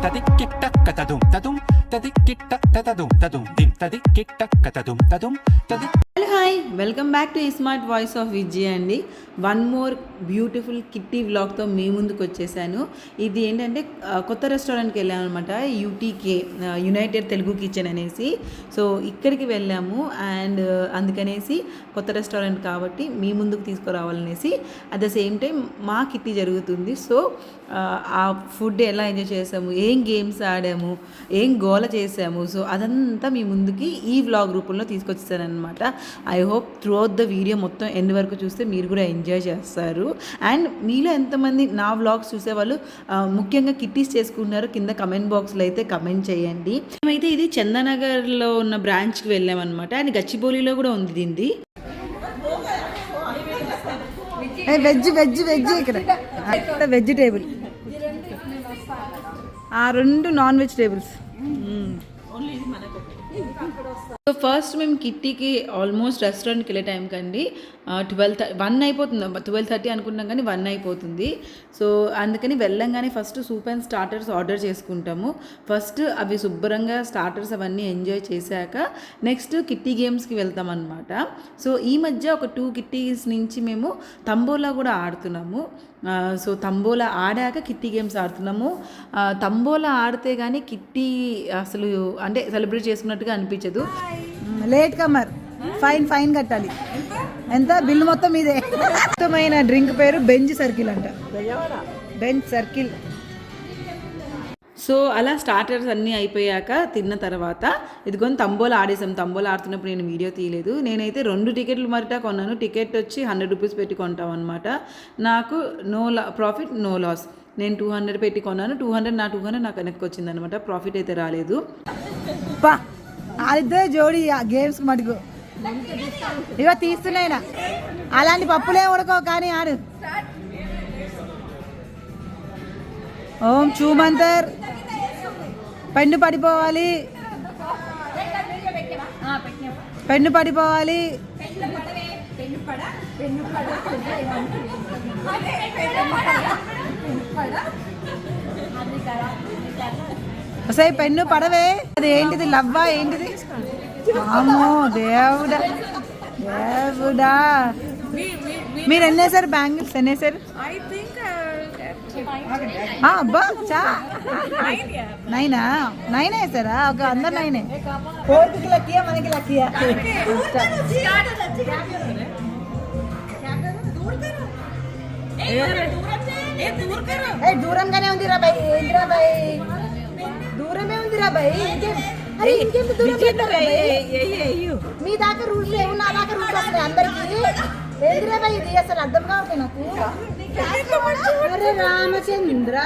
tadum tadum tadum tadum dim tadum tadum. Hello hi welcome back to smart voice of Vijay అండి. One more beautiful kitty వ్లాగ్తో మీ ముందుకు వచ్చేసాను. ఇది ఏంటంటే కొత్త రెస్టారెంట్కి వెళ్ళాము అనమాట, యూటీకే యునైటెడ్ తెలుగు కిచెన్ అనేసి. సో ఇక్కడికి వెళ్ళాము అండ్ అందుకనేసి కొత్త రెస్టారెంట్ కాబట్టి మీ ముందుకు తీసుకురావాలనేసి అట్ ద సేమ్ టైం మా కిట్టి జరుగుతుంది. సో ఆ ఫుడ్ ఎలా ఎంజాయ్ చేసాము, ఏం గేమ్స్ ఆడాము, ఏం గోల చేసాము, సో అదంతా మీ ముందుకి ఈ వ్లాగ్ రూపంలో తీసుకొచ్చేసానమాట. I hope throughout the video వీడియో మొత్తం ఎండ్ వరకు చూస్తే మీరు కూడా ఎంజాయ్ చేస్తారు. అండ్ మీలో ఎంతమంది నా వ్లాగ్స్ చూసేవాళ్ళు ముఖ్యంగా కిట్టీస్ చేసుకుంటున్నారో కింద కమెంట్ బాక్స్లో అయితే కమెంట్ చేయండి. మేమైతే ఇది చందానగర్లో ఉన్న బ్రాంచ్కి వెళ్ళామన్నమాట. అండ్ గచ్చిబౌలిలో కూడా ఉంది దీనిది. వెజ్ వెజ్ వెజ్ ఇక్కడ వెజిటేబుల్, ఆ రెండు నాన్ వెజిటేబుల్స్. సో ఫస్ట్ మేము కిట్టీకి ఆల్మోస్ట్ రెస్టారెంట్కి వెళ్ళే టైంకి అండి 1 అయిపోతుంది, 12:30 అనుకుంటాం కానీ 1 అయిపోతుంది. సో అందుకని వెళ్ళంగానే first soup and starters order చేసుకుంటాము. ఫస్ట్ అవి శుభ్రంగా స్టార్టర్స్ అవన్నీ ఎంజాయ్ చేశాక నెక్స్ట్ కిట్టీ గేమ్స్కి వెళ్తాం అనమాట. సో ఈ మధ్య ఒక 2 కిట్టీస్ నుంచి మేము తంబోలా కూడా ఆడుతున్నాము. సో తంబోలా ఆడాక కిట్టీ గేమ్స్ ఆడుతున్నాము. తంబోలా ఆడితే కానీ కిట్టీ అసలు అంటే సెలబ్రేట్ చేసుకున్నట్టుగా అనిపించదు. లేట్ కమర్ ఫైన్ కట్టాలి. ఎంత బిల్లు మొత్తం ఇదే. మొత్తమైన డ్రింక్ పేరు బెంజ్ సర్కిల్ అంట, బెంజ్ సర్కిల్. సో అలా స్టార్టర్స్ అన్నీ అయిపోయాక తిన్న తర్వాత ఇదిగోని తంబోలా ఆడేసాం. తంబోలా ఆడుతున్నప్పుడు నేను వీడియో తీయలేదు. నేనైతే 2 టికెట్లు మరిటా కొన్నాను. టికెట్ వచ్చి 100 రూపీస్ పెట్టి కొంటాం అనమాట. నాకు నో ప్రాఫిట్ నో లాస్. నేను 200 పెట్టి కొన్నాను. 200 నాకు వెనక్కి వచ్చింది అనమాట. ప్రాఫిట్ అయితే రాలేదు. ఆడితే జోడి గేమ్స్ మటుకు ఇక తీస్తున్నాయినా అలాంటి పప్పులే ఉడకో కానీ ఆడు. ఓం చూమంతర్ పెన్ను పడిపోవాలి, పెన్ను పడిపోవాలి. ఒకసారి పెన్ను పడవే. అది ఏంటిది, లవ్వా ఏంటిది? అమ్మో దేవుడా దేవుడా. మీరు ఎన్నేసారు బ్యాంగిల్స్, ఎన్నేసారు? అబ్బా చా 9 వేసారా? ఒక అందరు 9. 4కి లక్కీయా మనకి లక్కీయా? దూరంగానే ఉంది రా బాయ్, ఏంటిరా బాయ్, దూరమే ఉంది రా బాయ్. ఇంకేం మీ దాకా రూల్స్ లేవు, నా దాకా రూల్స్ వస్తాయి అందరికి. ఏంటిరా బాయ్ ఇది అసలు అర్థం కావట్లేదు నాకు. అరే రామచంద్ర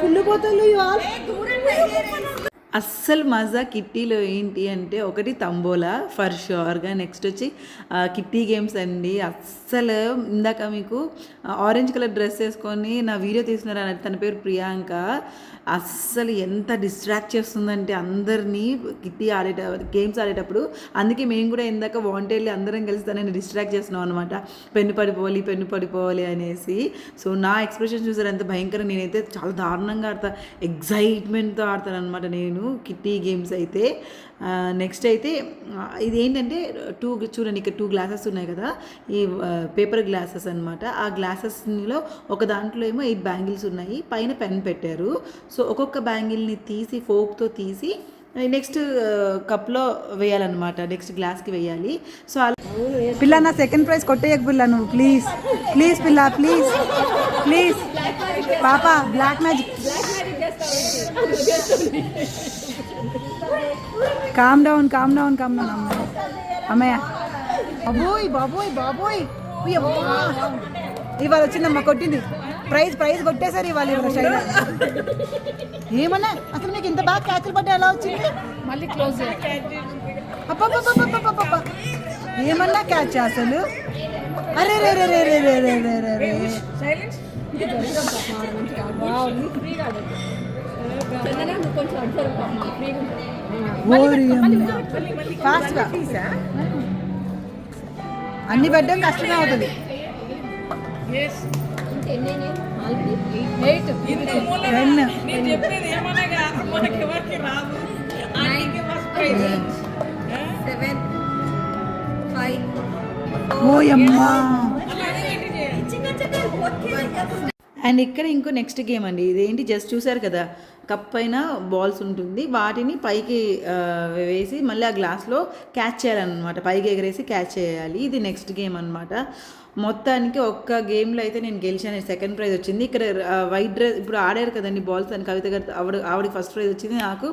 కుళ్ళిపోతారు. అస్సలు మజా కిట్టీలో ఏంటి అంటే ఒకటి తంబోలా ఫర్ షూర్గా, నెక్స్ట్ వచ్చి కిట్టీ గేమ్స్ అండి. అస్సలు ఇందాక మీకు ఆరెంజ్ కలర్ డ్రెస్ వేసుకొని నా వీడియో తీసినారు, తన పేరు ప్రియాంక. అస్సలు ఎంత డిస్ట్రాక్ట్ చేస్తుందంటే అందరినీ కిట్టీ గేమ్స్ ఆడేటప్పుడు. అందుకే మేము కూడా ఇందాక వాంటెడ్లీ అందరం కలిసి తనని డిస్ట్రాక్ట్ చేస్తున్నాం అనమాట, పెన్ను పడిపోవాలి అనేసి. సో నా ఎక్స్ప్రెషన్ చూసారు ఎంత భయంకరంగా. నేనైతే చాలా దారుణంగా ఆడతా, ఎగ్జైట్మెంట్తో ఆడతాను అనమాట నేను కిట్టీ గేమ్స్ అయితే. నెక్స్ట్ అయితే ఇది ఏంటంటే చూడండి ఇక్కడ 2 గ్లాసెస్ ఉన్నాయి కదా, ఈ పేపర్ గ్లాసెస్ అనమాట. ఆ గ్లాసెస్లో ఒక దాంట్లో ఏమో 8 బ్యాంగిల్స్ ఉన్నాయి, పైన పెన్ పెట్టారు. సో ఒక్కొక్క బ్యాంగిల్ని తీసి ఫోక్తో తీసి నెక్స్ట్ కప్లో వేయాలన్నమాట, నెక్స్ట్ గ్లాస్కి వేయాలి. సో అలా పిల్ల నా సెకండ్ ప్రైజ్ కొట్టేయక పిల్ల నువ్వు, ప్లీజ్ ప్లీజ్ పిల్ల ప్లీజ్ ప్లీజ్. పాప బ్లాక్ మ్యాజిక్. కామ్ డౌన్ అమ్మయ్య. బాబోయ్ ఇవాళ వచ్చిందమ్మా, కొట్టింది. ప్రైజ్ కొట్టేసారు ఇవాళ శైలి. ఏమన్నా అసలు మీకు ఇంత బాగా క్యాచ్లు పడ్డా ఎలా వచ్చింది? మళ్ళీ క్లోజ్. అప్ప ఏమన్నా క్యాచ్ అసలు. అరే రే రే రే రే రే రే రే రే. ఫాస్ట్గా అన్ని పెట్టడం కష్టమే అవుతుంది. 8 నేను చెప్పేది ఏమనగా మనకెవరికి రాదు ఆంటీకి ఫస్ట్ ప్రైజ్ 7 5 ఓయమ్మా. అలాగే ఏంటి చేయాలి అండ్ ఇక్కడ ఇంకో నెక్స్ట్ గేమ్ అండి. ఇదేంటి జస్ట్ చూసారు కదా, కప్ పైన బాల్స్ ఉంటుంది, వాటిని పైకి వేసి మళ్ళీ ఆ గ్లాస్లో క్యాచ్ చేయాలన్నమాట. పైకి ఎగరేసి క్యాచ్ చేయాలి. ఇది నెక్స్ట్ గేమ్ అనమాట. మొత్తానికి ఒక్క గేమ్లో అయితే నేను గెలిచాను, సెకండ్ ప్రైజ్ వచ్చింది. ఇక్కడ వైట్ డ్రెస్ ఇప్పుడు ఆడారు కదండి బాల్స్ అని, కవిత గారు ఆవిడకి ఫస్ట్ ప్రైజ్ వచ్చింది, నాకు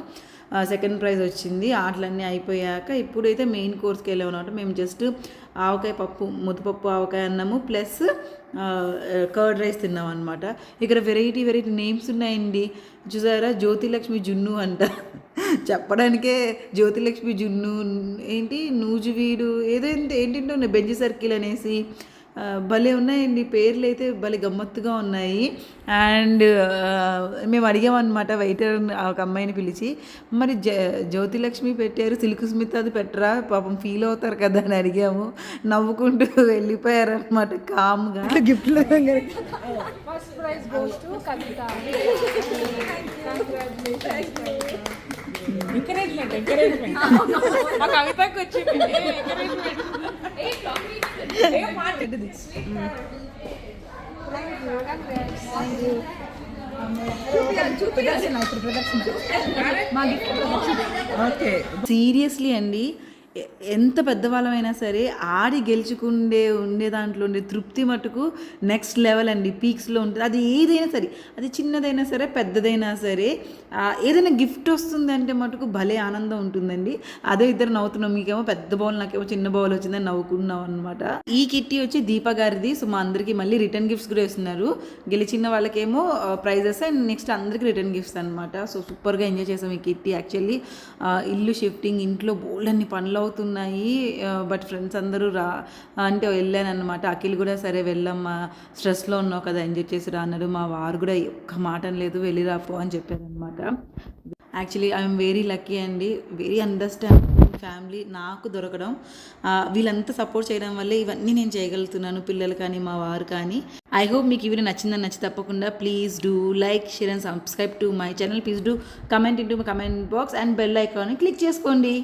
సెకండ్ ప్రైజ్ వచ్చింది. ఆటలన్నీ అయిపోయాక ఇప్పుడైతే మెయిన్ కోర్స్కి వెళ్ళామన్నమాట. మేము జస్ట్ ఆవకాయ పప్పు, ముద్దపప్పు ఆవకాయ అన్నము ప్లస్ కర్డ్ రైస్ తిన్నాం అనమాట. ఇక్కడ వెరైటీ నేమ్స్ ఉన్నాయండి. చూసారా, జ్యోతిలక్ష్మి జున్ను అంట. చెప్పడానికే జ్యోతిలక్ష్మి జున్ను ఏంటి, నూజువీడు ఏదో ఏంటంటే ఉన్నాయి, బెంజ్ సర్కిల్ అనేసి భలే ఉన్నాయండి. పేర్లు అయితే భలే గమ్మత్తుగా ఉన్నాయి. అండ్ మేము అడిగామన్నమాట వెయిటర్ ఒక అమ్మాయిని పిలిచి, మరి జ్యోతిలక్ష్మి పెట్టారు, సిల్క్ స్మిత్ అది పెట్టరా, పాపం ఫీల్ అవుతారు కదా అని అడిగాము. నవ్వుకుంటూ వెళ్ళిపోయారనమాట కామ్గా. గిఫ్ట్లు first prize goes to Kavitha. Encouragement మా కవితకు వచ్చింది ఎంకరేజ్మెంట్ సీరియస్లీ అండి, ఎంత పెద్దవాళ్ళమైనా సరే ఆడి ఉండే దాంట్లో ఉండే తృప్తి మటుకు నెక్స్ట్ లెవెల్ అండి, పీక్స్లో ఉంటుంది. అది ఏదైనా సరే, అది చిన్నదైనా సరే పెద్దదైనా సరే, ఏదైనా గిఫ్ట్ వస్తుందంటే మటుకు భలే ఆనందం ఉంటుందండి. అదే ఇద్దరు నవ్వుతున్నాం, మీకేమో పెద్ద బౌల్ నాకేమో చిన్న బౌల్ వచ్చిందని నవ్వుకున్నాం అనమాట. ఈ కిట్టి వచ్చి దీపా గారిది. సో మా అందరికీ మళ్ళీ రిటర్న్ గిఫ్ట్స్ కూడా ఇస్తున్నారు. గెలిచిన వాళ్ళకేమో ప్రైజెస్ అండ్ నెక్స్ట్ అందరికీ రిటర్న్ గిఫ్ట్స్ అనమాట. సో సూపర్గా ఎంజాయ్ చేసాం ఈ కిట్టి. యాక్చువల్లీ ఇల్లు షిఫ్టింగ్, ఇంట్లో బోల్డ్ అన్ని పనులు అవుతున్నాయి. బట్ ఫ్రెండ్స్ అందరూ అంటే వెళ్ళాను అనమాట. అఖిల్ కూడా సరే వెళ్ళమ్మా, స్ట్రెస్లో ఉన్నావు కదా, ఎంజాయ్ చేసి రా అన్నాడు. మా వారు కూడా ఒక్క మాట లేదు, వెళ్ళి రాపో అని చెప్పారనమాట. యాక్చువల్లీ ఐఎమ్ వెరీ లక్కీ అండి, వెరీ అండర్స్టాండింగ్ ఫ్యామిలీ నాకు దొరకడం. వీళ్ళంతా సపోర్ట్ చేయడం వల్లే ఇవన్నీ నేను చేయగలుగుతున్నాను, పిల్లలు కానీ మా వారు కానీ. ఐ హోప్ మీకు ఈ వీడియో నచ్చి తప్పకుండా please do like, share and subscribe to my channel. Please do comment in to my comment box and bell ఐకాన్ని క్లిక్ చేసుకోండి.